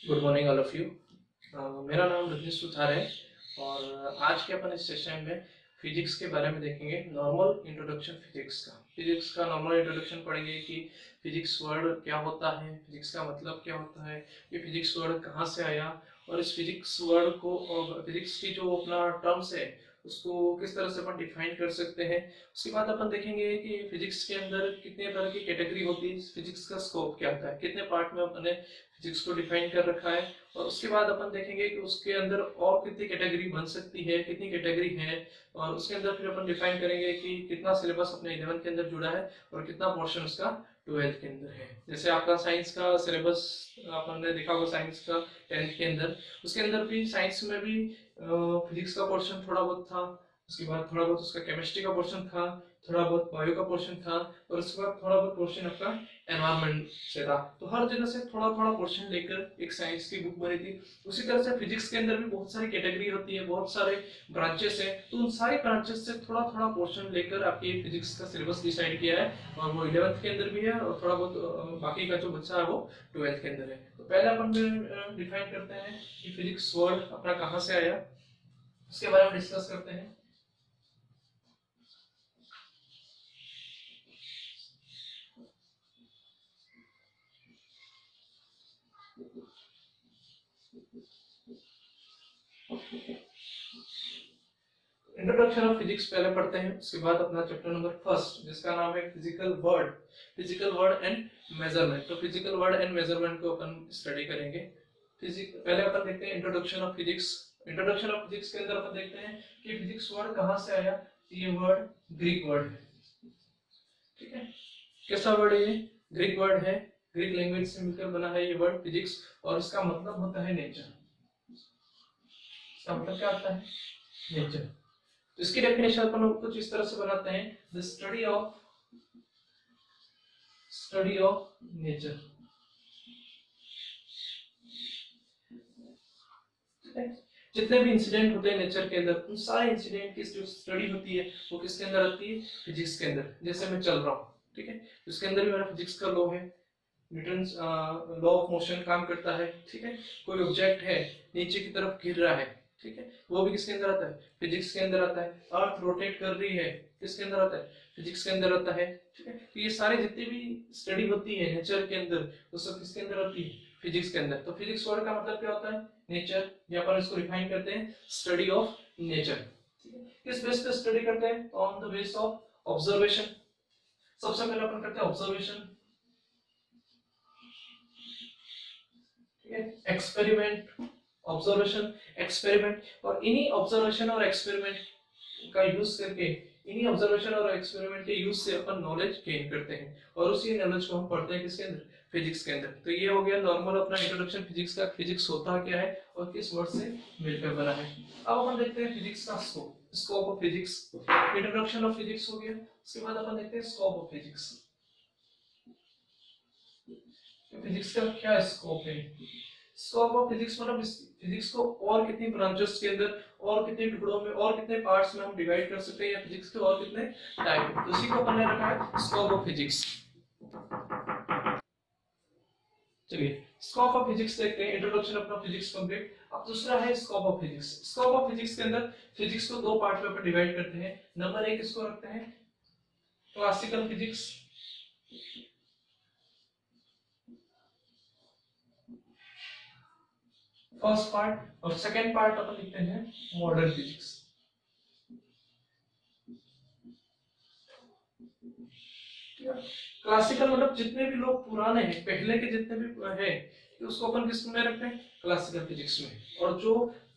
Good morning all of you. मेरा नाम रजनीश सुथार है और आज के अपन इस सेशन में फिजिक्स के बारे में देखेंगे। नॉर्मल इंट्रोडक्शन फिजिक्स का नॉर्मल इंट्रोडक्शन पढ़ेंगे कि फिजिक्स वर्ड क्या होता है, फिजिक्स का मतलब क्या होता है, ये फिजिक्स वर्ड कहाँ से आया और इस फिजिक्स वर्ड को फिजिक्स की जो अपना टर्म्स है उसको किस तरह से अपन डिफाइन कर सकते हैं। उसके बाद अपन देखेंगे कि फिजिक्स के अंदर कितने तरह की कैटेगरी होती है, फिजिक्स का स्कोप क्या होता है, कितने पार्ट में अपने फिजिक्स को डिफाइन कर रखा है। और उसके बाद अपन देखेंगे कि उसके अंदर और कितनी कैटेगरी बन सकती है, कितनी कैटेगरी है, और उसके अंदर फिर अपन डिफाइन करेंगे कि कितना सिलेबस अपने 11th के अंदर जुड़ा है और कितना पोर्शन उसका 12th के अंदर है। जैसे आपका साइंस का सिलेबस अपन ने देखा होगा, साइंस का 10th के अंदर, उसके अंदर भी साइंस में भी फिजिक्स का पोर्शन थोड़ा बहुत था, उसके बाद थोड़ा बहुत उसका केमिस्ट्री का पोर्शन था, थोड़ा बहुत बायो का पोर्शन था, और उसके बाद थोड़ा बहुत पोर्शन आपका एनवायरमेंट से था। तो हर जगह से थोड़ा थोड़ा पोर्शन लेकर एक साइंस की बुक बनी थी। उसी तरह से फिजिक्स के अंदर भी बहुत सारी कैटेगरी होती है, बहुत सारे ब्रांचेस है, तो उन सारी ब्रांचेस से थोड़ा थोड़ा पोर्शन लेकर आपकी फिजिक्स का सिलेबस डिसाइड किया है। और वो 11th के अंदर भी है और थोड़ा बहुत बाकी का जो बच्चा है वो 12th के अंदर है। तो पहले अपन डिफाइन करते हैं कि फिजिक्स वर्ड अपना कहाँ से आया, उसके बारे में डिस्कस करते हैं। इंट्रोडक्शन ऑफ फिजिक्स पहले पढ़ते हैं, उसके बाद अपना चैप्टर नंबर फर्स्ट जिसका नाम है फिजिकल वर्ड एंड मेजरमेंट। तो फिजिकल वर्ड एंड मेजरमेंट को अपन स्टडी करेंगे। पहले अपन देखते हैं introduction of physics. Introduction of physics के अंदर अपन देखते हैं कि फिजिक्स वर्ड कहाँ से आया। ये वर्ड ग्रीक वर्ड है, ठीक है। कैसा वर्ड है ये? ग्रीक वर्ड है, ग्रीक लैंग्वेज से मिलकर बना है ये वर्ड फिजिक्स, और इसका मतलब होता है नेचर। इसका मतलब क्या होता है? नेचर। तो इसकी डेफिनेशन अपन कुछ इस तरह से बनाते हैं, द स्टडी ऑफ नेचर। जितने भी इंसिडेंट होते हैं नेचर के अंदर, उन सारे इंसिडेंट की जो स्टडी होती है वो किसके अंदर आती है? फिजिक्स के अंदर। जैसे मैं चल रहा हूँ, ठीक है, उसके अंदर भी मेरा फिजिक्स का लॉ है, न्यूटन लॉ ऑफ मोशन काम करता है, ठीक है। कोई ऑब्जेक्ट है नीचे की तरफ गिर रहा है, ठीक है, वो भी किसके अंदर आता है? फिजिक्स के अंदर आता है। अर्थ रोटेट कर रही है, किसके अंदर आता है? फिजिक्स के अंदर आता है, ठीक है। तो ये सारे जितनी भी स्टडी होती है नेचर के अंदर वो सब किसके अंदर आती है? फिजिक्स के अंदर। तो फिजिक्स वर्ड का मतलब क्या होता है? नेचर, या अपन इसको रिफाइन करते हैं स्टडी ऑफ नेचर। किस बेस पे स्टडी करते हैं? On the base of observation. सबसे पहले अपन करते हैं ऑब्जर्वेशन, एक्सपेरिमेंट, ऑब्जर्वेशन, एक्सपेरिमेंट, और इन्हीं ऑब्जर्वेशन और एक्सपेरिमेंट का यूज करके, इन्हीं ऑब्जर्वेशन और एक्सपेरिमेंट के यूज से अपन नॉलेज गेन करते हैं, और उसी नॉलेज को हम पढ़ते हैं किसके अंदर? फिजिक्स के अंदर। तो ये हो गया नॉर्मल अपना इंट्रोडक्शन फिजिक्स का, फिजिक्स होता क्या है और किस वर्ड से मिलकर बना है। अब अपन देखते हैं फिजिक्स का scope of physics. Introduction of physics हो गया, उसके बाद अपन देखते हैं स्कोप ऑफ फिजिक्स। फिजिक्स का क्या स्कोप है? स्कोप ऑफ फिजिक्स मतलब फिजिक्स को और कितनी ब्रांचेस के अंदर, और कितने टुकड़ों में, और कितने पार्ट्स में हम डिवाइड कर सकते हैं, या फिजिक्स के और कितने टाइप है, उसी को अपन ने रखा है स्कोप ऑफ फिजिक्स। चलिए स्कोप ऑफ फिजिक्स देखते हैं। इंट्रोडक्शन अपना फिजिक्स कंप्लीट। अब दूसरा है scope of physics. Scope of physics के अंदर फिजिक्स को दो पार्ट में अपन डिवाइड करते हैं। नंबर एक इसको रखते हैं क्लासिकल फिजिक्स, फर्स्ट पार्ट, और सेकेंड पार्ट अपन लिखते हैं मॉडर्न फिजिक्स। क्लासिकल मतलब जितने भी लोग पुराने हैं, पहले के जितने भी हैं, उसको अपन किस में रखते हैं? क्लासिकल फिजिक्स में। और जो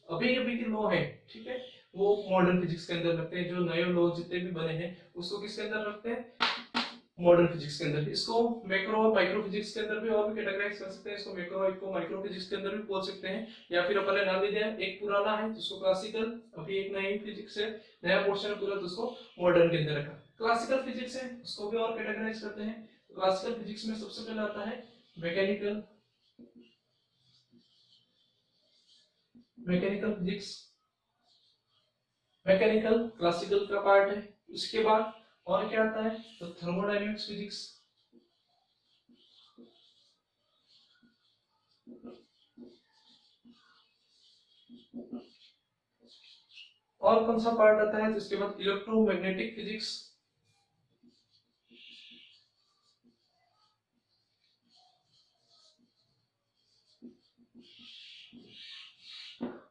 अभी अभी के लॉ हैं, ठीक है, वो मॉडर्न फिजिक्स के अंदर रखते हैं। जो नए लॉ जितने भी बने हैं उसको किसके अंदर रखते हैं? मॉडर्न फिजिक्स के अंदर। इसको मैक्रो और माइक्रो फिजिक्स के अंदर भी और भी कैटेगराइज कर सकते हैं। इसको मैक्रो को माइक्रो फिजिक्स के अंदर भी बोल सकते हैं, या फिर अपन ने नाम दे दिया, एक पुराना है जिसको क्लासिकल, अभी एक नई फिजिक्स है, नया पोर्शन है पूरा, तो उसको मॉडर्न के अंदर रखा। क्लासिकल फिजिक्स है उसको भी और कैटेगराइज करते हैं। क्लासिकल फिजिक्स में सबसे पहले आता है mechanical mechanical physics. Mechanical classical का पार्ट है। उसके बाद और क्या आता है? तो थर्मोडायनेमिक्स फिजिक्स। और कौन सा पार्ट आता है, जिसके बाद इलेक्ट्रोमैग्नेटिक फिजिक्स,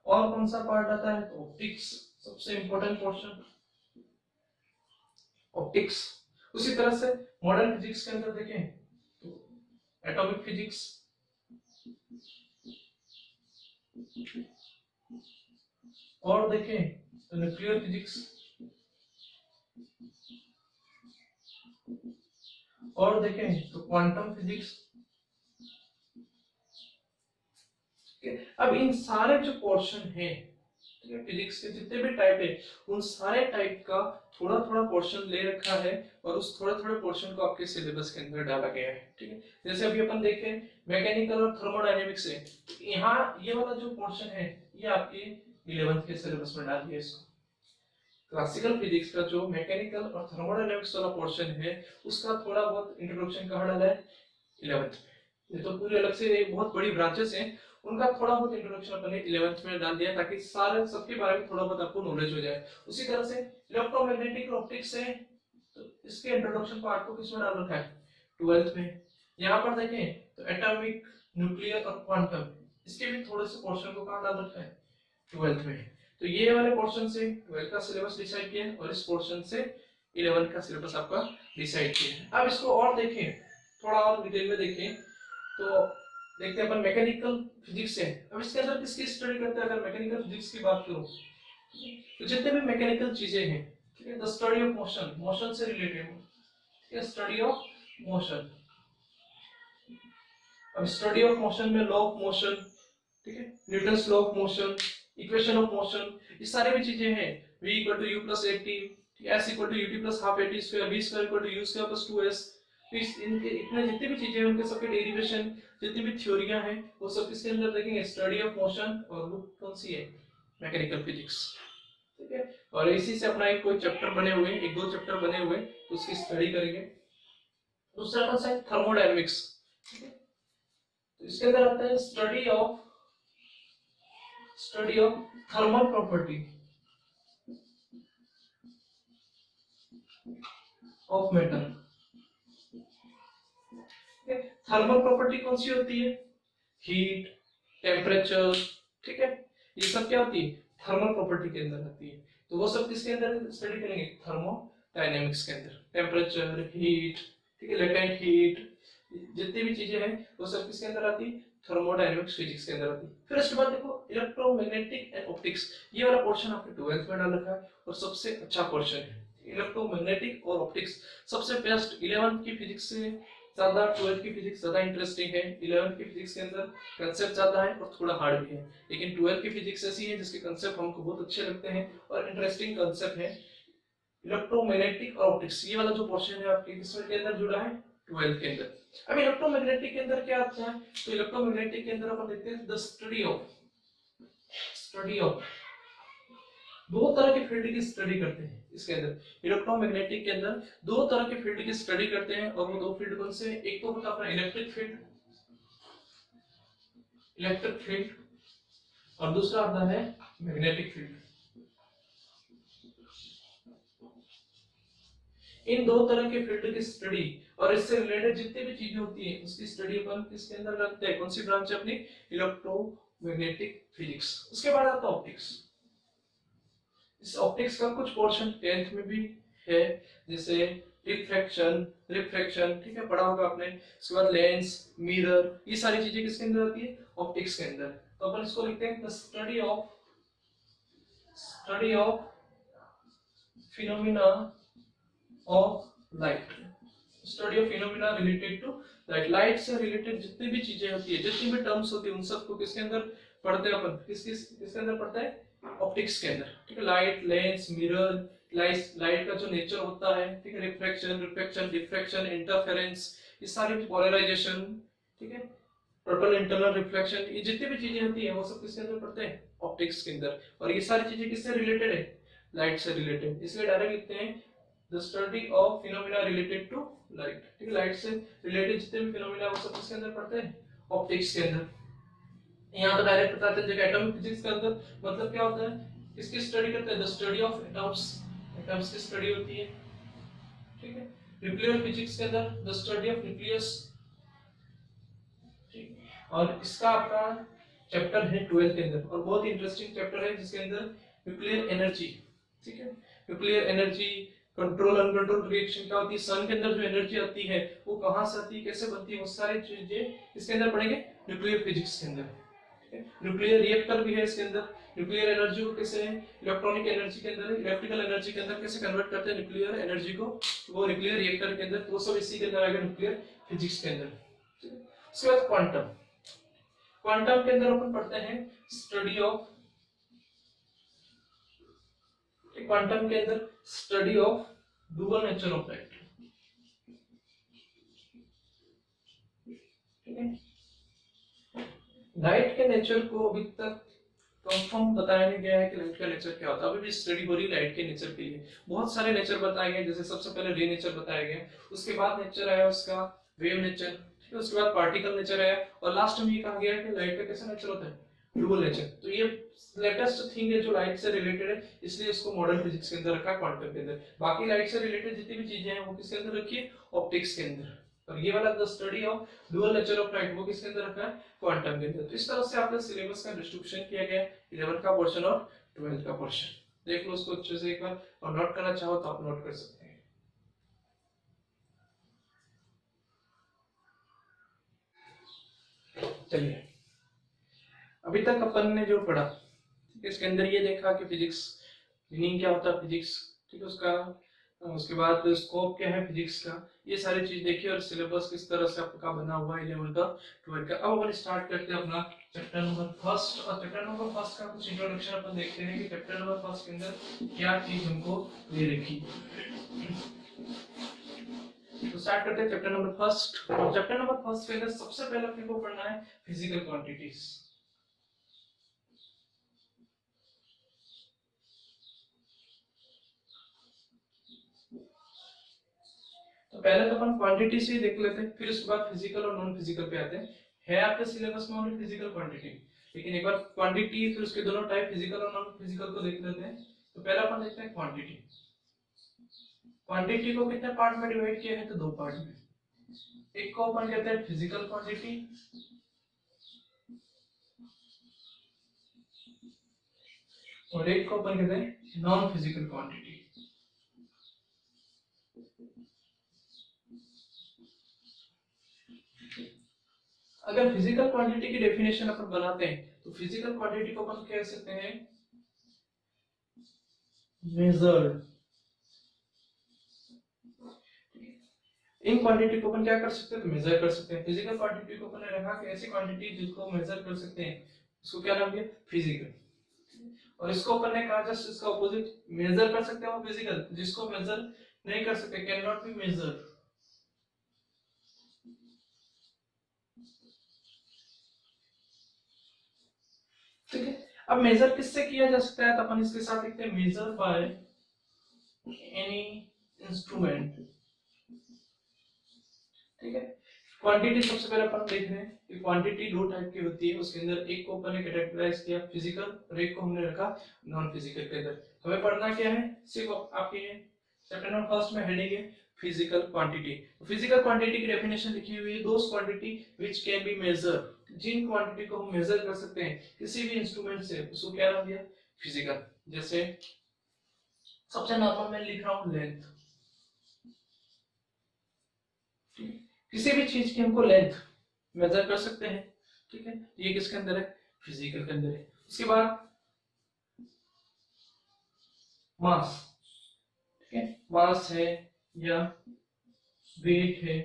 और कौन सा पार्ट आता है, ऑप्टिक्स, सबसे इंपॉर्टेंट पोर्शन ऑप्टिक्स। उसी तरह से मॉडर्न फिजिक्स के अंदर देखें तो एटॉमिक फिजिक्स, और देखें तो न्यूक्लियर फिजिक्स, और देखें तो क्वांटम फिजिक्स। अब इन सारे जो पोर्शन है, ठीक है, फिजिक्स के जितने भी टाइप है, उन सारे टाइप का थोड़ा थोड़ा पोर्शन ले रखा है और उस थोड़े थोड़े पोर्शन को आपके सिलेबस के अंदर डाला गया है। ठीक है, जैसे अभी अपन देखें मैकेनिकल और थर्मोडायनेमिक्स है, यहाँ ये वाला जो पोर्शन है ये आपके 11th के सिलेबस में डाल दिया इसको। क्लासिकल फिजिक्स का जो मैकेनिकल और थर्मोडायनेमिक्स वाला पोर्शन है उसका थोड़ा बहुत इंट्रोडक्शन कहाँ डाला है, 11th। ये तो पूरे अलग से बहुत बड़ी ब्रांचेस हैं, उनका थोड़ा बहुत इंट्रोडक्शन अपन ने 11th में डाल दिया ताकि सारे सबके बारे में थोड़ा बहुत आपको नॉलेज हो जाए। उसी तरह से इलेक्ट्रोमैग्नेटिक ऑप्टिक्स है, तो इसके इंट्रोडक्शन पार्ट को किसमें डाल रखा है, 12th में। यहाँ पर देखें तो एटॉमिक, न्यूक्लियर और क्वांटम, इसके भी थोड़े से पोर्शन को कहाँ डाल रखा है, 12th में। तो ये वाले पोर्शन से 12th का सिलेबस डिसाइड किया है और इस पोर्शन से 11th का सिलेबस आपका डिसाइड किया है। अब इसको और देखें, थोड़ा और डिटेल में देखें तो देखते हैं अपन मैकेनिकल फिजिक्स है। अब इसके अंदर किसकी स्टडी करते हैं, अगर मैकेनिकल फिजिक्स की बात करूं तो जितने भी मैकेनिकल चीजें हैं, ठीक है, the study of motion, motion से रिलेटेड, ठीक है, स्टडी ऑफ मोशन। अब स्टडी ऑफ मोशन में लॉ ऑफ मोशन, ठीक है, Newton's law of motion, equation of motion, ये सारे भी चीजें हैं। v equal to u plus 80, s equal to ut plus half 80 square, v square equal to u square plus 2s। तो इनके इतने जितने भी चीजें हैं उनके सबके डेरिवेशन, जितनी भी थ्योरियां हैं वो सब किसके अंदर देखेंगे, स्टडी ऑफ मोशन। और बुक कौन सी है, मैकेनिकल फिजिक्स। ठीक है, और इसी से अपना एक कोई चैप्टर बने हुए, एक दो चैप्टर बने हुए, उसकी स्टडी करेंगे। दूसरा कौन सा है, थर्मोडायनेमिक्स। ठीक है, तो इसके अंदर आता है study of thermal property of metal. Thermal property कौन सी होती है, हीट, टेम्परेचर, ठीक है, ये सब क्या होती है, थर्मल प्रॉपर्टी के अंदर आती है। तो वो सब किसके अंदर स्टडी करेंगे, थर्मोडायनेमिक्स के अंदर। टेम्परेचर, हीट, ठीक है, लेटेंट हीट, जितनी भी चीजें हैं वो सब किसके अंदर आती है, थर्मोडायनेमिक्स फिजिक्स के अंदर आती है। फिर उसके बाद देखो इलेक्ट्रोमैग्नेटिक एंड ऑप्टिक्स, ये वाला पोर्शन आपके 12th में डाल रखा है और सबसे अच्छा पोर्शन है इलेक्ट्रोमैग्नेटिक और ऑप्टिक्स। सबसे बेस्ट 11th की फिजिक्स से ज्यादा 12th की फिजिक्स ज्यादा इंटरेस्टिंग है। 11th की फिजिक्स के अंदर कंसेप्ट ज्यादा है और थोड़ा हार्ड भी है, लेकिन 12th की फिजिक्स ऐसी है जिसके कंसेप्ट हमको बहुत अच्छे लगते हैं और इंटरेस्टिंग कंसेप्ट है। इलेक्ट्रोमैग्नेटिक और ऑप्टिक्स, ये वाला जो पोर्शन है आपके किसमें के अंदर जुड़ा है, 12th के अंदर। अब इलेक्ट्रोमैग्नेटिक के अंदर क्या आता है, तो इलेक्ट्रोमैग्नेटिक के अंदर अपन देखते हैं द स्टडी ऑफ दो तरह के फील्ड की स्टडी करते हैं। इसके अंदर इलेक्ट्रोमैग्नेटिक के अंदर दो तरह के फील्ड की स्टडी करते हैं और वो दो फील्ड कौन से, एक तो होता है अपना इलेक्ट्रिक फील्ड और दूसरा आता है मैग्नेटिक फील्ड। इन दो तरह के फील्ड की स्टडी और इससे रिलेटेड जितनी भी चीजें होती है उसकी स्टडी अपन किसके अंदर करते हैं, कौन सी ब्रांच है अपनी, इलेक्ट्रोमैग्नेटिक फिजिक्स। उसके बाद आता है ऑप्टिक्स। इस ऑप्टिक्स का कुछ पोर्शन 10th में भी है, जैसे रिफ्रैक्शन, ठीक है, पढ़ा होगा आपने। इसके बाद लेंस, मिरर, ये सारी चीजें किसके अंदर आती है, ऑप्टिक्स के अंदर। तो अपन इसको लिखते हैं the study of phenomena of light. Study of phenomena related to light. Light से रिलेटेड जितनी भी चीजें होती है, जितनी भी टर्म्स होती है, उन सबको किसके अंदर पढ़ते हैं अपन, किसके अंदर पढ़ते हैं, ऑप्टिक्स के अंदर। ठीक है, लाइट, लेंस, मिरर, लाइट का जो नेचर होता है, ठीक है, रिफ्रैक्शन, डिफ्रैक्शन, इंटरफेरेंस, ये सारी पोलराइजेशन, ठीक है, टोटल इंटरनल रिफ्लेक्शन, ये जितनी भी चीजें होती है वो सब किसके अंदर पढ़ते हैं, ऑप्टिक्स के अंदर। और ये सारी चीजें किससे रिलेटेड है, लाइट से रिलेटेड, इसलिए डायरेक्ट लिखते हैं the study of phenomena related to light. ठीक है, लाइट से रिलेटेड जितने भी फिनोमिना वो सब किसके अंदर पढ़ते हैं, ऑप्टिक्स के अंदर। यहाँ तो डायरेक्ट बताते हैं एटॉमिक फिजिक्स के अंदर मतलब क्या होता है, इसकी स्टडी करते हैं, the study of atoms, atoms की स्टडी होती है, ठीक है। न्यूक्लियर फिजिक्स के अंदर द स्टडी ऑफ न्यूक्लियस, ठीक है। और इसका आपका चैप्टर है 12 के अंदर, और बहुत इंटरेस्टिंग चैप्टर है जिसके अंदर न्यूक्लियर एनर्जी, ठीक है। Nuclear energy, control uncontrol reaction क्या होती है, सन के अंदर जो एनर्जी आती है वो कहाँ से आती है, कैसे बनती है, वो सारी चीजें इसके अंदर पढ़ेंगे न्यूक्लियर फिजिक्स के अंदर। न्यूक्लियर रिएक्टर भी है इसके अंदर, न्यूक्लियर एनर्जी को कैसे इलेक्ट्रॉनिक एनर्जी के अंदर, इलेक्ट्रिकल एनर्जी के अंदर कैसे कन्वर्ट करते हैं न्यूक्लियर एनर्जी को, वो न्यूक्लियर रिएक्टर के अंदर, वो सब इसी के अंदर आएगा न्यूक्लियर फिजिक्स के अंदर। उसके बाद क्वांटम, क्वांटम के अंदर अपन पढ़ते हैं स्टडी ऑफ, क्वांटम के अंदर study of dual nature of light, ठीक है। लाइट के नेचर को अभी तक कंफर्म बताया नहीं गया है कि लाइट का नेचर क्या होता है, अभी भी स्टडी हो रही है लाइट के नेचर के लिए। बहुत सारे नेचर बताए गए, जैसे सबसे पहले रे नेचर बताया गया, उसके बाद नेचर आया उसका वेव नेचर, ठीक है, उसके बाद पार्टिकल नेचर आया, और लास्ट में ये कहा गया कि लाइट का कैसा नेचर होता है, डुअल नेचर। तो ये लेटेस्ट थिंग है जो लाइट से रिलेटेड है, इसलिए इसको मॉडर्न फिजिक्स के अंदर रखा, क्वांटम के अंदर। बाकी लाइट से रिलेटेड जितनी भी चीजें हैं वो किसके अंदर रखी है, ऑप्टिक्स के अंदर। और ये वाला the study of dual nature of light वो किसके अंदर रखा है, क्वांटम के अंदर। तो इस तरह से आपने सिलेबस का डिस्ट्रीब्यूशन किया गया, 11 का पोर्शन और 12 का पोर्शन। देख लो उसको अच्छे से एक बार, और नोट करना चाहो तो आप नोट कर सकते हैं। चलिए, अभी तक अपन ने जो पढ़ा, इसके अंदर ये देखा कि फिजिक्स मीनिंग क्या होता है फिजिक्स, ठीक है, उसका उसके बाद स्कोप क्या है फिजिक्स का, ये सारी चीज देखिए, और सिलेबस किस तरह से आपका बना हुआ है 11 का 12 का। अब अपन स्टार्ट करते हैं अपना चैप्टर नंबर फर्स्ट, और चैप्टर नंबर फर्स्ट का कुछ इंट्रोडक्शन अपन देखते हैं कि चैप्टर नंबर फर्स्ट के अंदर क्या चीज हमको दे रखी। तो स्टार्ट करते हैं चैप्टर नंबर फर्स्ट, और चैप्टर नंबर फर्स्ट के अंदर सबसे पहले अपने को पढ़ना है फिजिकल क्वांटिटीज। तो पहले तो अपन क्वांटिटी से ही देख लेते हैं, फिर उसके बाद फिजिकल और नॉन फिजिकल पे आते हैं। है आपके सिलेबस में ओनली फिजिकल क्वांटिटी, लेकिन एक बार क्वांटिटी फिर उसके दोनों टाइप फिजिकल और नॉन फिजिकल को देख लेते हैं। तो पहला अपन देखते हैं क्वांटिटी। क्वांटिटी को कितने पार्ट में डिवाइड किया है, तो 2 पार्ट में। एक को अपन कहते हैं फिजिकल क्वांटिटी, और एक को अपन कहते हैं नॉन फिजिकल क्वांटिटी। अगर फिजिकल क्वांटिटी की डेफिनेशन अपन बनाते हैं तो फिजिकल क्वांटिटी को अपन कह सकते हैं मेजर्ड। इन क्वांटिटी को अपन क्या कर सकते हैं, तो मेजर कर सकते हैं। फिजिकल क्वांटिटी को अपन ने रखा कि ऐसी क्वांटिटी जिसको मेजर कर सकते हैं, उसको क्या नाम दिया, फिजिकल। और इसको अपन ने कहा जस्ट इसका ऑपोजिट, मेजर कर सकते हैं वो फिजिकल, जिसको मेजर नहीं कर सकते, कैन नॉट बी मेजर। ठीक है, अब मेजर किससे किया जा सकता है, तो अपन इसके साथ लिखते हैं मेजर बाय एनी इंस्ट्रूमेंट। ठीक है, क्वांटिटी सबसे पहले अपन देख रहे हैं कि क्वांटिटी 2 टाइप की होती है, उसके अंदर एक को अपन ने कैटेगराइज किया फिजिकल, और एक को हमने रखा नॉन फिजिकल के अंदर। हमें पढ़ना क्या है, सिर्फ आपके चैप्टर नंबर फर्स्ट में हेडिंग है फिजिकल क्वांटिटी। फिजिकल क्वांटिटी की डेफिनेशन लिखी हुई है, those quantity which can be measure, जिन क्वांटिटी को हम मेजर कर सकते हैं किसी भी इंस्ट्रूमेंट से, उसको क्या नाम दिया, फिजिकल। जैसे सबसे नॉर्मल मैं लिख रहा हूं लेंथ, किसी भी चीज की हमको लेंथ मेजर कर सकते हैं, ठीक है, ये किसके अंदर है, फिजिकल के अंदर है। उसके बाद मास, ठीक है, मास है या वेट है,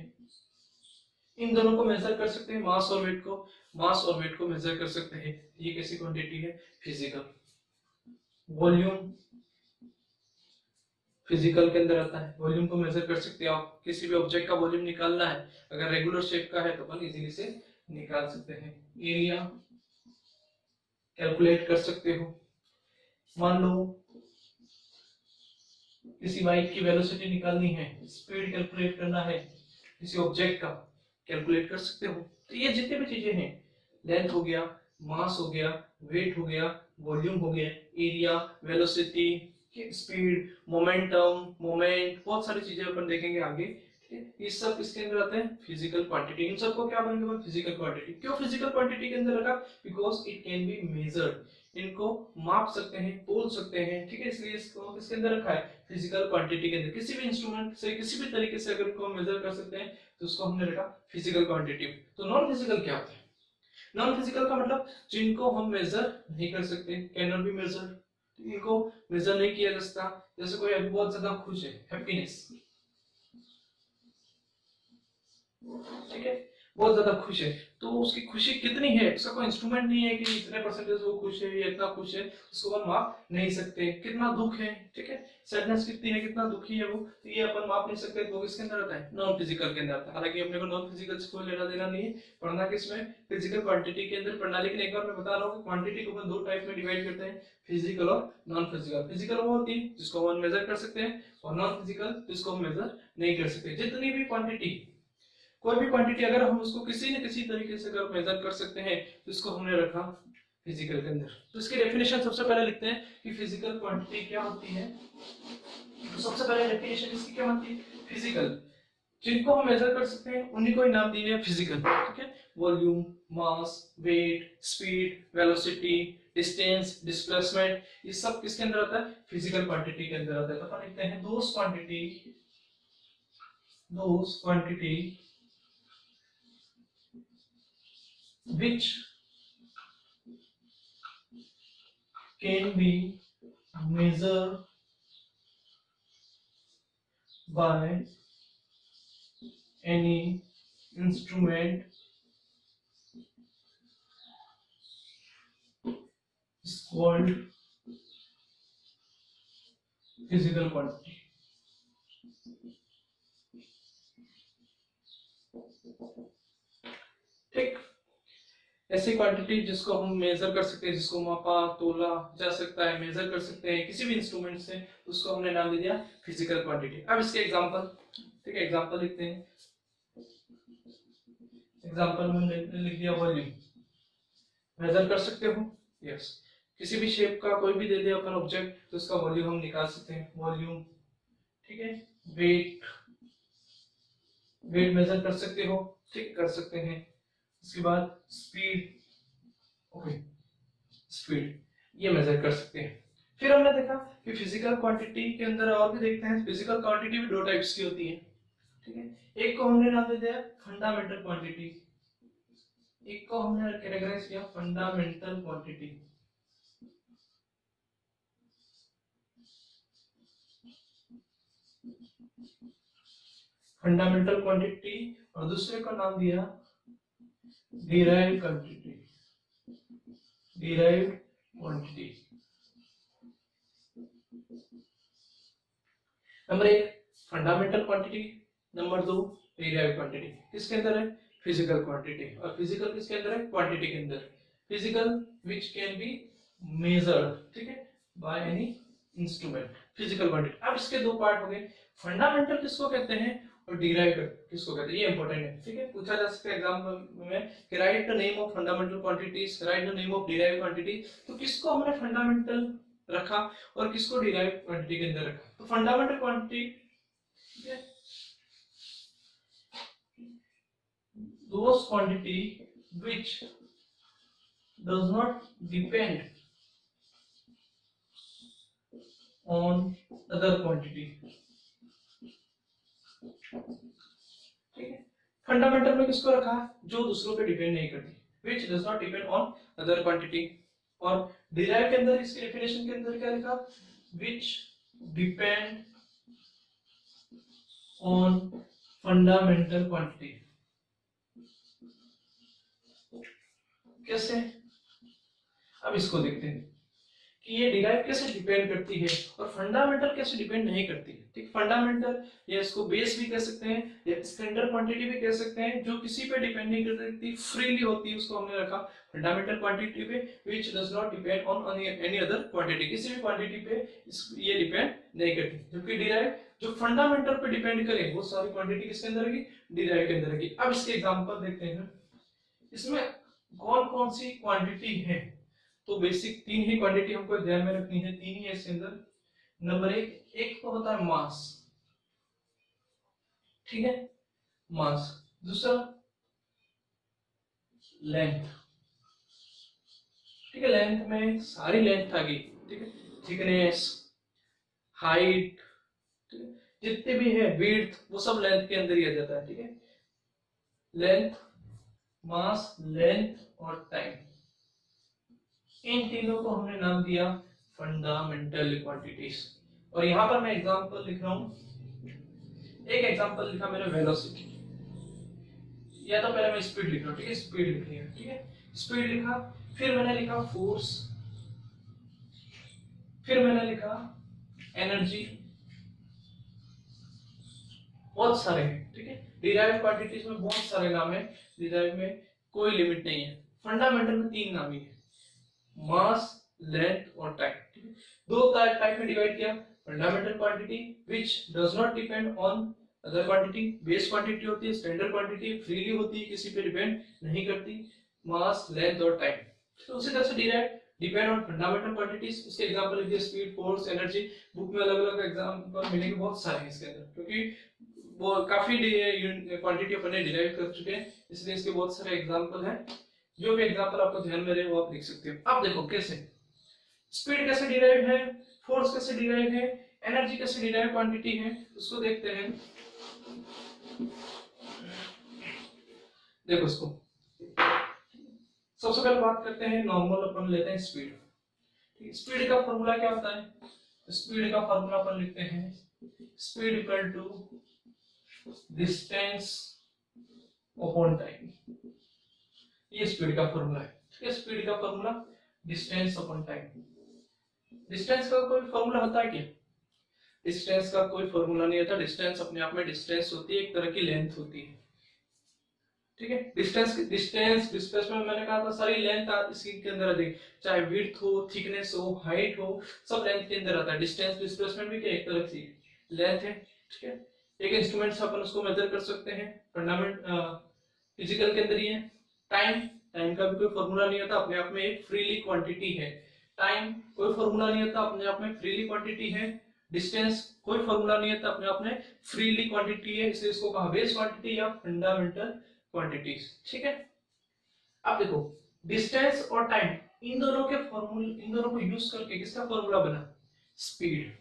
इन दोनों को मेजर कर सकते हैं, मास और वेट को, मास और वेट को मेजर कर सकते हैं, ये कैसी क्वांटिटी है, फिजिकल। वॉल्यूम फिजिकल के अंदर आता है, वॉल्यूम को मेजर कर सकते हैं आप, किसी भी ऑब्जेक्ट का वॉल्यूम निकालना है, अगर रेगुलर शेप का है तो अपन इजीली से निकाल सकते हैं। एरिया कैलकुलेट कर सकते हो, मान लो किसी बाइक की वेलोसिटी निकालनी है, स्पीड कैलकुलेट करना है किसी ऑब्जेक्ट का, कैलकुलेट कर सकते हो। तो ये जितनी भी चीजें हैं, लेंथ हो गया, मास हो गया, वेट हो गया, वॉल्यूम हो गया, area, velocity, speed, momentum, moment, बहुत सारी चीजें अपन देखेंगे आगे। ये सब किसके अंदर आते हैं? Physical quantity. इन सबको क्या बोलेंगे? Physical quantity. क्यों फिजिकल क्वांटिटी के अंदर रखा? Because it can be measured. इनको माप सकते हैं, तोल सकते हैं, ठीक है, इसलिए इसको किसके अंदर रखा है? फिजिकल क्वांटिटी के अंदर। किसी भी इंस्ट्रूमेंट से किसी भी तरीके से अगर इसको मेजर कर सकते हैं तो उसको हमने रखा फिजिकल क्वांटिटी। तो नॉन फिजिकल क्या होता है? नॉन फिजिकल का मतलब जिनको हम मेजर नहीं कर सकते, कैन नॉट बी मेजर्ड, इनको मेजर नहीं किया जा सकता। जैसे कोई अभी बहुत ज्यादा खुश है, हैप्पीनेस, ठीक है, बहुत ज्यादा खुश है, तो उसकी खुशी कितनी है, उसका कोई इंस्ट्रूमेंट नहीं है कि इतने परसेंटेज वो खुश है या इतना खुश है, उसको हम माप नहीं सकते। कितना दुख है, ठीक है, सैडनेस कितनी है, कितना दुखी है वो, तो ये अपन माप नहीं सकते। तो किसके अंदर आता है? नॉन फिजिकल के अंदर आता है। हालांकि अपने को नॉन फिजिकल से कोई लेना देना नहीं है, पढ़ना किसमें? फिजिकल क्वांटिटी के अंदर पढ़ना। लेकिन एक बार मैं बता रहा हूँ कि क्वांटिटी को अपन दो टाइप में डिवाइड करते हैं, फिजिकल और नॉन फिजिकल। फिजिकल वो होती है जिसको हम मेजर कर सकते हैं, और नॉन फिजिकल जिसको हम मेजर नहीं कर सकते। जितनी भी क्वांटिटी, कोई भी क्वांटिटी अगर हम उसको किसी न किसी तरीके से अगर मेजर कर सकते हैं तो इसको हमने रखा फिजिकल के अंदर। तो इसकी डेफिनेशन सबसे पहले लिखते हैं कि फिजिकल क्वांटिटी क्या होती है। तो सबसे पहले डेफिनेशन इसकी क्या होती है? फिजिकल, जिनको हम मेजर कर सकते हैं उन्हीं को ही नाम दिए फिजिकल, ठीक है। Volume, mass, weight, speed, velocity, distance, displacement, ये सब किसके अंदर आता है? फिजिकल क्वांटिटी के अंदर आता है। तो अपन लिखते हैं दोस quantity which can be measured by any instrument is called physical quantity. ठीक, ऐसी क्वांटिटी जिसको हम मेजर कर सकते हैं, जिसको मापा तोला जा सकता है, मेजर कर सकते हैं किसी भी इंस्ट्रूमेंट से, उसको हमने नाम दे दिया फिजिकल क्वांटिटी। अब इसके एग्जांपल, ठीक है, एग्जांपल लिखते हैं। एग्जांपल में लिख दिया वॉल्यूम, मेजर कर सकते हो, यस। किसी भी शेप का कोई भी दे दे अपन ऑब्जेक्ट तो उसका वॉल्यूम हम निकाल सकते हैं, वॉल्यूम, ठीक है। वेट, वेट मेजर कर सकते हो, ठीक, कर सकते हैं। इसके बाद स्पीड, ओके, स्पीड ये मेजर कर सकते हैं। फिर हमने देखा कि फिजिकल क्वांटिटी के अंदर और भी देखते हैं, फिजिकल क्वांटिटी भी दो टाइप्स की होती है, ठीक है। एक को हमने नाम दे दिया फंडामेंटल क्वांटिटी, एक को हमने कैटेगराइज किया फंडामेंटल क्वांटिटी। फंडामेंटल क्वांटिटी, और दूसरे का नाम दिया derived quantity, derived quantity. Number एक फंडामेंटल क्वांटिटी, नंबर दो डिराइव्ड क्वांटिटी। किसके अंदर है? Physical quantity. और फिजिकल किसके अंदर है? क्वांटिटी के अंदर। Physical which can be measured, ठीक है, by any instrument, physical quantity. अब इसके दो पार्ट हो गए, फंडामेंटल किसको कहते हैं और डिराइव्ड किसको कहते हैं, ये इंपॉर्टेंट है, ठीक है। पूछा जा सकता है एग्जाम में कि right the name of fundamental quantities, right the name of derived quantity. तो किसको हमने फंडामेंटल रखा और किसको डिराइव्ड क्वांटिटी के अंदर रखा? तो fundamental quantity those quantity which does not depend on other quantity, ठीक है। फंडामेंटल में किसको रखा? जो दूसरों पे डिपेंड नहीं करती, which does not depend on other quantity। और डिराइव के अंदर इसकी डेफिनेशन के अंदर क्या लिखा? which depend on fundamental quantity। कैसे? अब इसको देखते हैं कि ये डिराइव कैसे डिपेंड करती है और फंडामेंटल कैसे डिपेंड नहीं करती है, ठीक। फंडामेंटल या इसको बेस भी कह सकते हैं या स्टैंडर्ड क्वांटिटी भी कह सकते हैं, जो किसी पे डिपेंड नहीं करती, फ्रीली होती है, उसको हमने रखा फंडामेंटल क्वांटिटी पे, which does not depend on any other quantity, किसी भी क्वांटिटी पे ये डिपेंड नहीं करती। जबकि डिराइव जो फंडामेंटल पे डिपेंड करे वो सारी क्वांटिटी किसके अंदर रहेगी? डिराइव के अंदर रहेगी। अब इसके एग्जांपल देखते हैं। इसमें कौन कौन सी क्वांटिटी है, तो बेसिक तीन ही क्वांटिटी हमको ध्यान में रखनी है, तीन ही है इसके अंदर। नंबर एक तो होता है मास, ठीक है, मास। दूसरा लेंथ, ठीक है, लेंथ में सारी लेंथ आ गई, ठीक है, थिकनेस, हाइट, ठीक है, जितने भी है विड्थ, वो सब लेंथ के अंदर ही आ जाता है, ठीक है। लेंथ, मास, लेंथ और टाइम, इन तीनों को हमने नाम दिया फंडामेंटल क्वांटिटीज। और यहां पर मैं एग्जांपल लिख रहा हूं, एक एग्जांपल लिखा मैंने वेलोसिटी, या तो पहले मैं स्पीड लिख रहा हूं, ठीक है, स्पीड लिख लिया, ठीक है, स्पीड लिखा, फिर मैंने लिखा फोर्स, फिर मैंने लिखा एनर्जी, बहुत सारे हैं, ठीक है, डिराइव क्वांटिटीज में बहुत सारे नाम है, डिराइव में कोई लिमिट नहीं है, फंडामेंटल में तीन नाम ही है, मास, लेंथ और टाइम, ठीक है। दो टाइप में डिवाइड किया, fundamental quantity which does not depend on other quantity, base quantity होती है, स्टैंडर्ड क्वांटिटी फ्रीली होती है, किसी पे डिपेंड नहीं करती, मास, लेंथ और टाइम। तो उसी तरह से derive depend on fundamental quantities, उसके एग्जांपल लिख दिए स्पीड, फोर्स, एनर्जी, बुक में अलग अलग एग्जांपल मिलेंगे, बहुत सारे हैं इसके अंदर, क्योंकि वो काफी क्वांटिटी अपने डिराइव कर चुके हैं, इसलिए इसके बहुत सारे एग्जांपल हैं। जो भी एग्जांपल आपको ध्यान में रहे वो आप लिख सकते हो। अब देखो कैसे स्पीड कैसे डिराइव है, फोर्स कैसे डिराइव है, एनर्जी कैसे डिराइव क्वांटिटी है, उसको देखते हैं। देखो इसको सबसे पहले बात करते हैं नॉर्मल, अपन लेते हैं स्पीड। स्पीड का फॉर्मूला क्या होता है, स्पीड का फॉर्मूला अपन लिखते हैं speed equal to distance upon time, ये स्पीड का फॉर्मूला है, ठीक है, स्पीड का formula distance upon time. Distance का कोई फॉर्मूला होता है क्या, डिस्टेंस का कोई फॉर्मूला नहीं होता, डिस्टेंस अपने आप में डिस्टेंस होती है, एक तरह की लेंथ होती है, ठीक है। डिस्टेंस डिस्टेंस डिस्प्लेसमेंट मैंने कहा था सारी लेंथ इसी के अंदर आती है, चाहे विड्थ हो, थिकनेस हो, हाइट हो, सब लेंथ के अंदर आता है। डिस्टेंस डिस्प्लेसमेंट भी क्या एक तरह की लेंथ है, ठीक है। एक इंस्ट्रूमेंट से अपन उसको मेजर कर सकते हैं, फंडामेंट फिजिकल के अंदर ही है। टाइम, टाइम का भी कोई फॉर्मूला नहीं होता, अपने आप में एक फ्रीली क्वांटिटी है। टाइम कोई फॉर्मूला नहीं होता, अपने आप में फ्रीली क्वांटिटी है। डिस्टेंस कोई फॉर्मूला नहीं होता, अपने आप में फ्रीली क्वांटिटी है, इसलिए इसको कहा बेस क्वांटिटी या फंडामेंटल क्वांटिटीज, ठीक है। अब देखो डिस्टेंस और टाइम, इन दोनों के फॉर्मूले, इन दोनों को यूज करके किसका फॉर्मूला बना, स्पीड,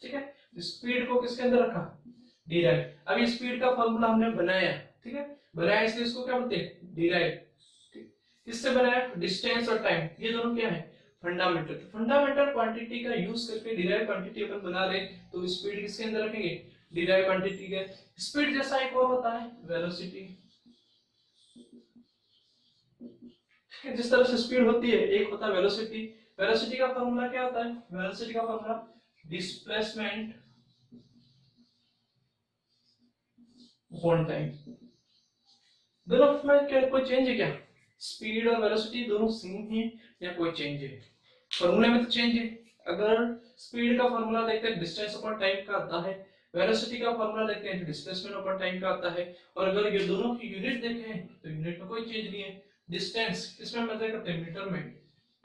ठीक है। स्पीड को किसके अंदर रखा, डिराइव। अब ये स्पीड का फॉर्मूला हमने बनाया, ठीक है, बनाया, इसलिए इसको क्या बोलते हैं, डिराइव। किससे बनाया, डिस्टेंस और टाइम, ये दोनों क्या है, फंडामेंटल। फंडामेंटल क्वांटिटी का यूज करके डिराइव क्वांटिटी अपन बना रहे, तो स्पीड किसके अंदर रखेंगे, डिराइव क्वांटिटी के। स्पीड जैसा एक और होता है वेलोसिटी, जिस तरह से स्पीड होती है एक होता है वेलोसिटी। वेलोसिटी का फॉर्मूला क्या होता है, वेलोसिटी का फॉर्मूला डिस्प्लेसमेंट अपॉन टाइम। दोनों में क्या कोई चेंज है क्या, स्पीड और वेलोसिटी दोनों सेम है या कोई चेंज है, फॉर्मूले में तो चेंज है। अगर स्पीड का फॉर्मूला देखते हैं डिस्टेंस अपॉन टाइम का आता है, वेलोसिटी का फॉर्मूला देखते हैं डिस्प्लेसमेंट अपॉन टाइम का आता है, और अगर ये दोनों की यूनिट देखें तो यूनिट में कोई चेंज नहीं है। डिस्टेंस किसमें मेजर करते हैं, मीटर में।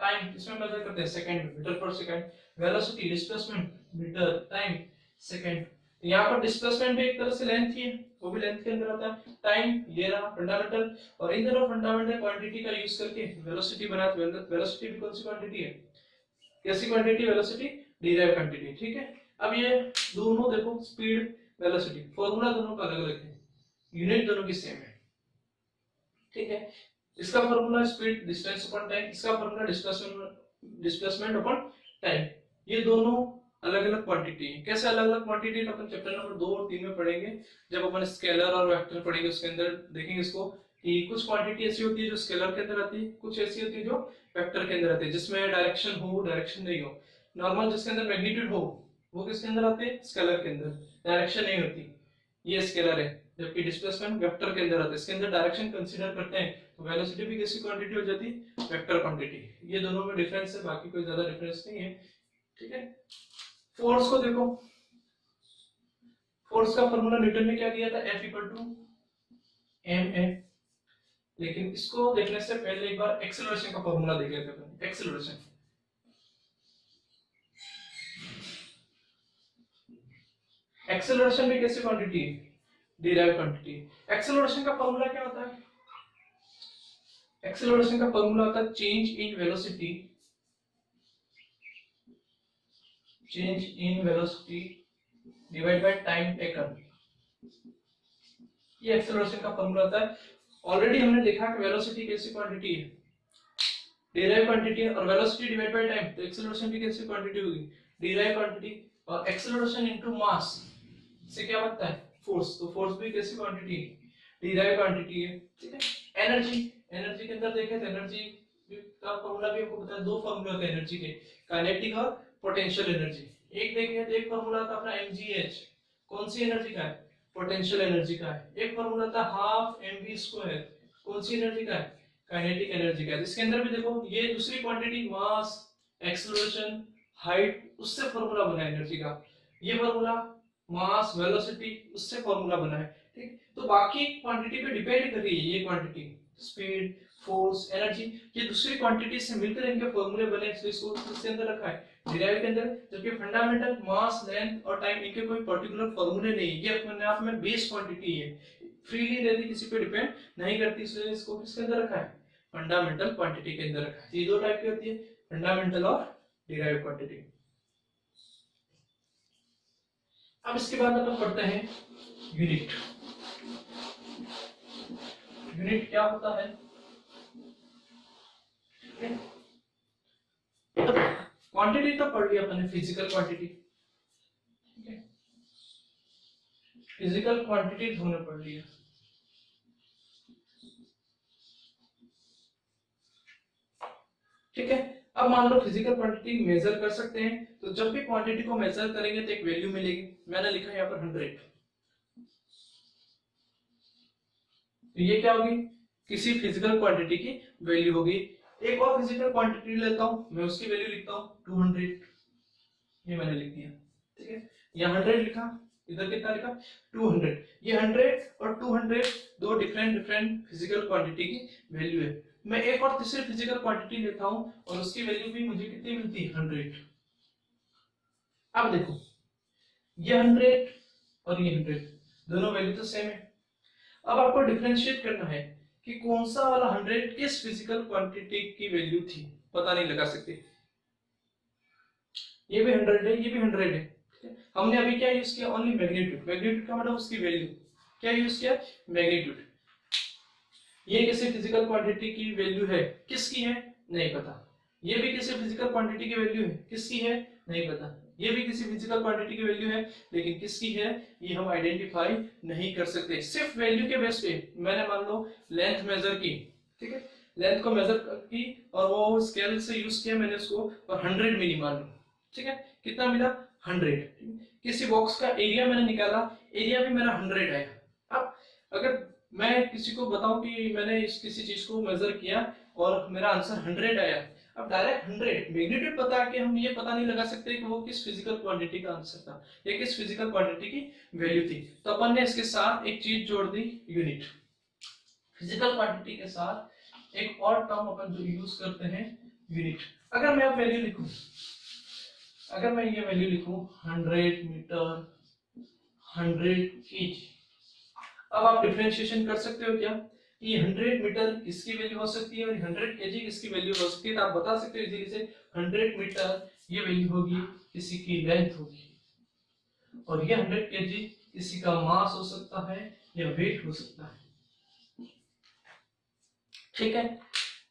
टाइम किसमें मेजर करते हैं, सेकंड में, मीटर पर second. Velocity displacement metre, time second. यहाँ पर डिस्प्लेसमेंट भी एक तरह से लेंथ ही है, वो भी लेंथ के अंदर आता है। टाइम ये रहा फंडामेंटल, और इन दोनों फंडामेंटल क्वांटिटी का यूज करके वेलोसिटी बनाते हैं। वेलोसिटी भी कौन सी क्वांटिटी है, कैसी क्वांटिटी, वेलोसिटी डिराइव क्वांटिटी, ठीक है। अब ये दोनों देखो स्पीड वेलोसिटी, फार्मूला दोनों का अलग अलग है, यूनिट दोनों की सेम है, ठीक है। इसका formula speed distance upon time, इसका फार्मूला डिस्प्लेसमेंट अपॉन टाइम। ये दोनों अलग अलग क्वांटिटी है। कैसे अलग अलग क्वांटिटी, तो अपन चैप्टर नंबर 2 और 3 में पढ़ेंगे, जब अपन स्केलर और वेक्टर पढ़ेंगे उसके अंदर देखेंगे इसको कि कुछ क्वांटिटी ऐसी होती है जो स्केलर के अंदर आती है, कुछ ऐसी होती है जो वेक्टर के अंदर आती है, जिसमें डायरेक्शन हो, डायरेक्शन नहीं हो। नॉर्मल जिसके अंदर मैग्नीट्यूड हो वो किसके अंदर आते हैं, स्केलर के अंदर, डायरेक्शन नहीं होती, ये स्केलर है। जबकि डिस्प्लेसमेंट वेक्टर के अंदर आता है, इसके अंदर डायरेक्शन कंसीडर करते हैं, तो वेलोसिटी भी कैसी क्वांटिटी हो जाती है, वेक्टर क्वांटिटी। ये दोनों में डिफरेंस है, बाकी कोई ज्यादा डिफरेंस नहीं है, ठीक है। फोर्स को देखो, फोर्स का फॉर्मूला न्यूटन ने क्या दिया था, F equal to M A. लेकिन इसको देखने से पहले एक बार एक्सेलरेशन का फॉर्मूला देख लेते हैं। एक्सेलरेशन भी कैसी क्वांटिटी है, डिराइव क्वांटिटी। एक्सेलरेशन का फॉर्मूला क्या होता है? एक्सेलरेशन का फॉर्मूला होता है change in velocity, divide by time taken. ये एक्सेलरेशन का फॉर्मूला होता है। ऑलरेडी हमने देखा कि वेलोसिटी कैसी क्वांटिटी है, डिराइव क्वांटिटी है, और वेलोसिटी डिवाइड बाय टाइम, तो एक्सेलरेशन भी कैसी क्वांटिटी होगी, डिराइव क्वांटिटी। और एक्सेलरेशन इनटू मास से क्या बनता है, फोर्स। तो फोर्स भी कैसी क्वांटिटी है, डिराइव क्वांटिटी है। ठीक है। एनर्जी के अंदर देखें तो एनर्जी का फॉर्मूला भी आपको पता है, दो फॉर्मूले होते हैं एनर्जी के, काइनेटिक और पोटेंशियल एनर्जी। एक देखें तो एक फॉर्मूला था अपना mgh, कौन सी एनर्जी का है, पोटेंशियल एनर्जी का है। एक फॉर्मूला था हाफ mv², कौन सी एनर्जी का है, काइनेटिक एनर्जी का है। इसके अंदर भी देखो ये दूसरी क्वांटिटी मास, एक्सेलरेशन, हाइट, उससे फॉर्मूला बना है एनर्जी का। ये फॉर्मूला मास, वेलोसिटी, उससे फॉर्मूला बना है। ठीक, तो बाकी क्वांटिटी पे डिपेंड कर रही है ये क्वांटिटी, स्पीड, फोर्स, एनर्जी, ये दूसरी क्वांटिटी से मिलकर इनके फॉर्मूले बने, इसलिए इसको किसके अंदर रखा है, डिराइव के अंदर। जबकि फंडामेंटल, मास, लेंथ और टाइम, इनके कोई पर्टिकुलर फॉर्मूले नहीं, ये अपने आप में बेस क्वांटिटी है, फ्रीली रहती, किसी पे डिपेंड नहीं करती, इसलिए इसको किसके अंदर रखा है, फंडामेंटल क्वांटिटी के अंदर रखा है। ये दो टाइप की होती है, फंडामेंटल और डिराइव क्वांटिटी। अब इसके बाद अपन पढ़ते हैं यूनिट। यूनिट क्या होता है, क्वांटिटी तो पढ़ लिया अपने, फिजिकल क्वांटिटी, ठीक है, फिजिकल क्वांटिटी हमने पढ़ लिया। ठीक है। अब मान लो फिजिकल क्वांटिटी मेजर कर सकते हैं, तो जब भी क्वांटिटी को मेजर करेंगे तो एक वैल्यू मिलेगी। मैंने लिखा यहाँ पर 100, तो ये क्या होगी, किसी फिजिकल क्वांटिटी की वैल्यू होगी। एक और फिजिकल क्वांटिटी लेता हूं मैं, उसकी वैल्यू लिखता हूं 200, ये मैंने लिख दिया। ठीक है, यहाँ 100 लिखा, इधर कितना लिखा, 200। ये 100 और 200 दो डिफरेंट फिजिकल क्वांटिटी की वैल्यू है। मैं एक और तीसरी फिजिकल क्वांटिटी लेता हूं और उसकी वैल्यू भी मुझे कितनी मिलती है, 100। अब देखो ये 100 और ये 100, दोनों वैल्यू तो सेम है। अब आपको डिफरेंशिएट करना है कि कौन सा वाला 100 किस फिजिकल क्वांटिटी की वैल्यू थी, पता नहीं लगा सकते। ये भी 100 है, ये भी 100 है। हमने अभी क्या यूज किया, ओनली मैग्नीट्यूड। मैग्नीट्यूड का मतलब उसकी वैल्यू, क्या यूज किया, मैग्नीट्यूड। ये किसी फिजिकल क्वांटिटी की वैल्यू है, किसकी है नहीं पता। ये भी किसी फिजिकल क्वांटिटी की वैल्यू है, किसकी है नहीं पता। ये भी किसी फिजिकल क्वांटिटी की वैल्यू है, लेकिन किसकी है ये हम आइडेंटिफाई नहीं कर सकते। सिर्फ वैल्यू के बेस पे मैंने मान लो लेंथ मेजर की, ठीक है, लेंथ को मेजर की और वो स्केल से यूज किया मैंने उसको, और 100 मिली मान लो। ठीक है, कितना मिला, 100। किसी बॉक्स का एरिया मैंने निकाला, एरिया भी मेरा 100 आया। अब अगर मैं किसी को बताऊं कि मैंने इस किसी चीज को मेजर किया और मेरा आंसर 100 आया, अब डायरेक्ट 100 मैग्नीट्यूड पता के हम ये पता नहीं लगा सकते कि वो किस फिजिकल क्वांटिटी का आंसर था या किस फिजिकल क्वांटिटी की वैल्यू थी। तो अपन ने इसके साथ एक चीज जोड़ दी, यूनिट। फिजिकल क्वांटिटी के साथ एक और टर्म अपन जो यूज करते हैं, यूनिट। अगर मैं अब वैल्यू लिखूं, अगर मैं ये वैल्यू लिखूं 100 मीटर, 100 केजी, अब आप डिफरेंशिएशन कर सकते हो क्या, ये 100 मीटर किसकी वैल्यू हो सकती है और 100 केजी किसकी वैल्यू हो सकती है। तो आप बता सकते हो इजीली से, 100 मीटर ये वैल्यू होगी किसी की लेंथ होगी, और ये 100 केजी किसी का मास हो सकता है या वेट हो सकता है। ठीक है,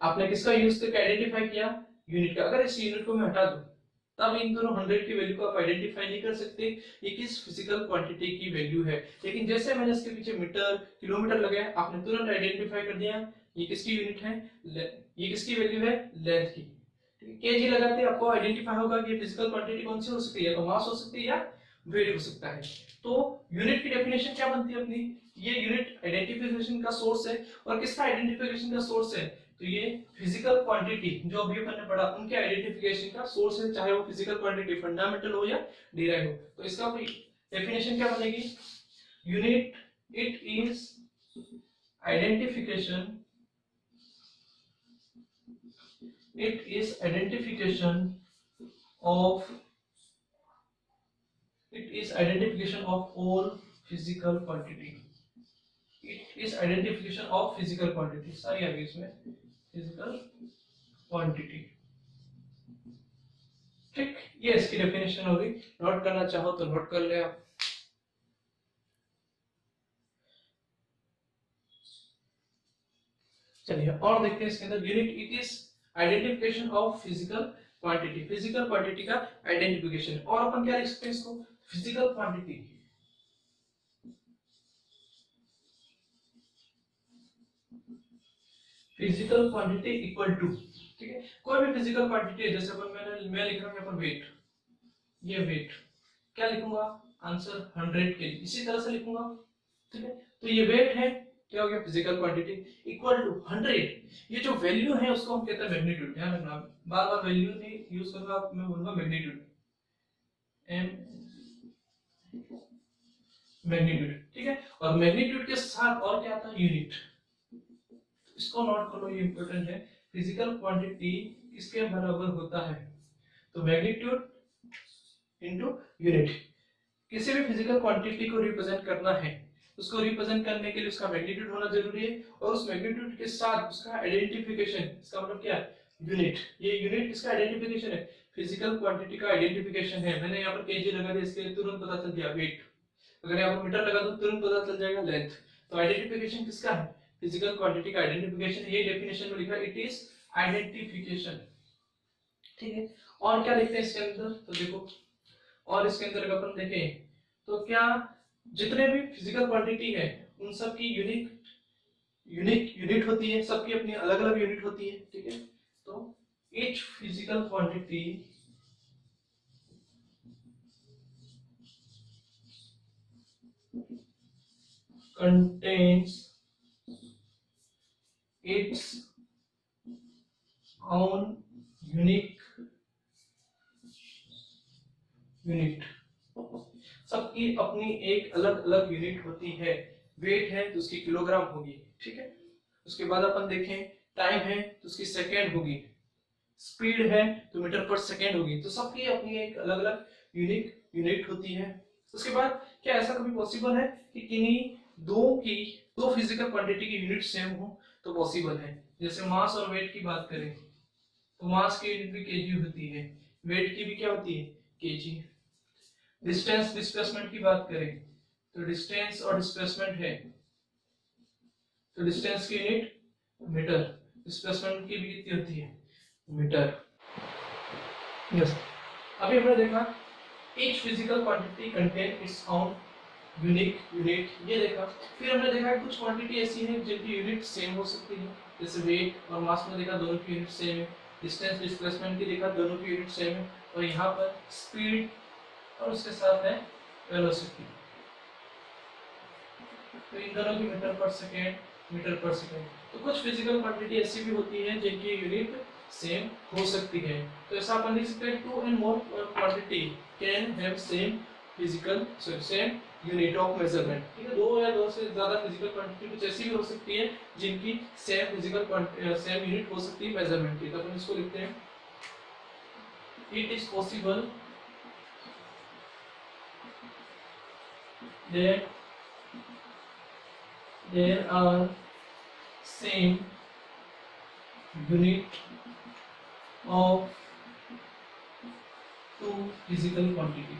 आपने किसका यूज करके आइडेंटिफाई किया, यूनिट का। अगर इस यूनिट को मैं हटा दूं तब इन दोनों 100 की वैल्यू को आप आइडेंटिफाई नहीं कर सकते ये किस फिजिकल क्वांटिटी की वैल्यू है। लेकिन जैसे मैंने इसके पीछे मीटर, किलोमीटर लगाया, आपने तुरंत आइडेंटिफाई कर दिया ये किसकी यूनिट है, ये किसकी वैल्यू है, लेंथ की। केजी लगाते आपको आइडेंटिफाई होगा कि फिजिकल क्वांटिटी कौन सी हो सकती है, तो मास हो सकती है या वेट हो सकता है। तो यूनिट की डेफिनेशन क्या बनती है अपनी, ये यूनिट आइडेंटिफिकेशन का सोर्स है। और किसका आइडेंटिफिकेशन का सोर्स है, तो ये फिजिकल क्वांटिटी जो अभी अपन ने पढ़ा उनके आइडेंटिफिकेशन का सोर्स है, चाहे वो फिजिकल क्वांटिटी फंडामेंटल हो या डिराइव हो। तो इसका डेफिनेशन क्या बनेगी, unit it is identification It is identification of all physical quantity. It is identification of physical quantity. सारी आ गई इसमें physical quantity. ठीक, ये इसकी डेफिनेशन होगी. नोट करना चाहो तो नोट कर ले आप. चलिए और देखते हैं इसके अंदर. Unit it is identification of physical quantity. Physical quantity का आइडेंटिफिकेशन. और अपन क्या लिख सकते हैं इसको? Physical quantity. Physical quantity equal to, ठीक है, कोई भी फिजिकल क्वांटिटी है. जैसे अपन मैं लिख रहा हूं यहाँ पर वेट. ये वेट क्या लिखूंगा? Answer 100 KG. इसी तरह से लिखूंगा. ठीक है, तो ये वेट है. क्या हो गया? Physical quantity equal to 100. ये जो वैल्यू है उसको हम कहते हैं मैग्नीट्यूड. ध्यान रखना, बार बार वैल्यू नहीं यूज करूंगा, मैं बोलूंगा मैग्नीट्यूड. M magnitude. ठीक है, और मैग्नीट्यूड के साथ और क्या आता है? यूनिट. इसको नोट करो, ये इंपॉर्टेंट है. फिजिकल क्वांटिटी किसके बराबर होता है? तो मैग्नीट्यूड इनटू यूनिट. किसी भी फिजिकल क्वांटिटी को रिप्रेजेंट करना है, उसको रिप्रेजेंट करने के लिए उसका मैग्नीट्यूड होना जरूरी है, और उस मैग्नीट्यूड के साथ उसका आइडेंटिफिकेशन. इसका मतलब क्या है? यूनिट. ये यूनिट किसका आइडेंटिफिकेशन है? फिजिकल क्वांटिटी का आइडेंटिफिकेशन है. मैंने यहाँ पर केजी लगा दिया, इसके लिए तुरंत पता चल गया वेट. अगर यहाँ पर मीटर लगा दो तुरंत पता चल जाएगा लेंथ. तो आइडेंटिफिकेशन किसका है? फिजिकल क्वांटिटी का आइडेंटिफिकेशन. ये डेफिनेशन में लिखा है, इट इज आइडेंटिफिकेशन. ठीक है, और क्या लिखते हैं इसके अंदर? तो देखो, और इसके अंदर अगर अपन देखें तो क्या जितने भी फिजिकल क्वांटिटी है उन सब की यूनिट होती है. सबकी अपनी अलग अलग यूनिट होती है. ठीक है, तो each physical quantity contains its own unique unit. सबकी अपनी एक अलग अलग यूनिट होती है. वेट है तो उसकी किलोग्राम होगी. ठीक है, उसके बाद अपन देखें टाइम है तो उसकी सेकेंड होगी. स्पीड है तो मीटर पर सेकेंड होगी. तो सबकी अपनी एक अलग अलग यूनिक यूनिट होती है. उसके बाद क्या ऐसा कभी पॉसिबल है कि किन्हीं दो फिजिकल क्वांटिटी की यूनिट सेम हो? तो पॉसिबल है. जैसे मास और वेट की बात करें तो मास की यूनिट भी केजी होती है, वेट की भी क्या होती है? केजी. डिस्टेंस डिस्प्लेसमेंट की बात करें तो डिस्टेंस और डिस्प्लेसमेंट है तो डिस्टेंस की यूनिट मीटर, डिस्प्लेसमेंट की भी कितनी होती है? मीटर. यस, अभी हमने देखा each physical quantity contain its own unique unit. ये देखा. फिर हमने देखा कुछ क्वांटिटी ऐसी है जिनकी यूनिट सेम हो सकती है. जैसे वेट और मास में देखा दोनों की यूनिट सेम है. डिस्टेंस डिस्प्लेसमेंट की देखा दोनों की यूनिट सेम है. और यहाँ पर स्पीड और उसके साथ है वेलोसिटी. तो इन दोनों की मीटर पर सेकेंड. तो कुछ फिजिकल क्वांटिटी ऐसी भी होती है जिनकी यूनिट सेम हो सकती है. तो ऐसा अपन लिख सकते हैं, two and more quantity can have same unit of measurement. ठीक है, दो या दो से ज्यादा फिजिकल क्वांटिटी कुछ ऐसी भी हो सकती है जिनकी सेम यूनिट हो सकती है मेजरमेंट की. तो अपन इसको लिखते हैं, it is possible that there are same unit of two physical quantity.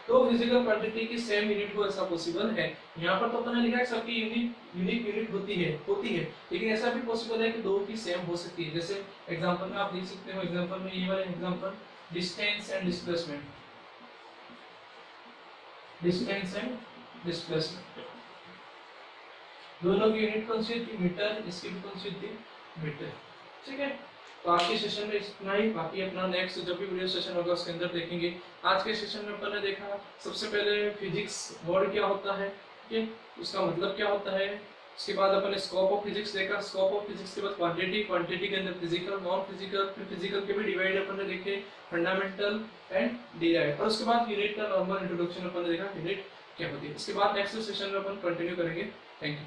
तो फिजिकल क्वांटिटी की सेम यूनिट हो, ऐसा पॉसिबल है. यहाँ पर तो अपने लिखा है सबकी यूनिक यूनिट होती है, लेकिन ऐसा भी पॉसिबल है कि दो की सेम हो सकती है. जैसे एग्जांपल में आप देख सकते हो, एग्जांपल में ये वाला एग्जांपल डिस्टेंस एंड डिस्प्लेसमेंट. दोनों की यूनिट कौन सी थी? मीटर. इसकी भी कौन सी थी? मीटर. ठीक है, तो आज के सेशन में इतना ही. बाकी अपना नेक्स्ट जब भी वीडियो सेशन होगा उसके अंदर देखेंगे. आज के सेशन में अपन ने देखा सबसे पहले फिजिक्स वर्ड क्या होता है, ठीक है, उसका मतलब क्या होता है. उसके बाद अपन ने स्कोप ऑफ फिजिक्स देखा. स्कोप ऑफ फिजिक्स के बाद क्वांटिटी के अंदर फिजिकल, नॉन फिजिकल, फिर फिजिकल के भी डिवाइड अपन ने देखे, फंडामेंटल एंड डिराइव्ड. और उसके बाद यूनिट का नॉर्मल इंट्रोडक्शन अपन ने देखा, यूनिट क्या होती है. इसके बाद नेक्स्ट सेशन में अपन कंटिन्यू करेंगे. Thank you.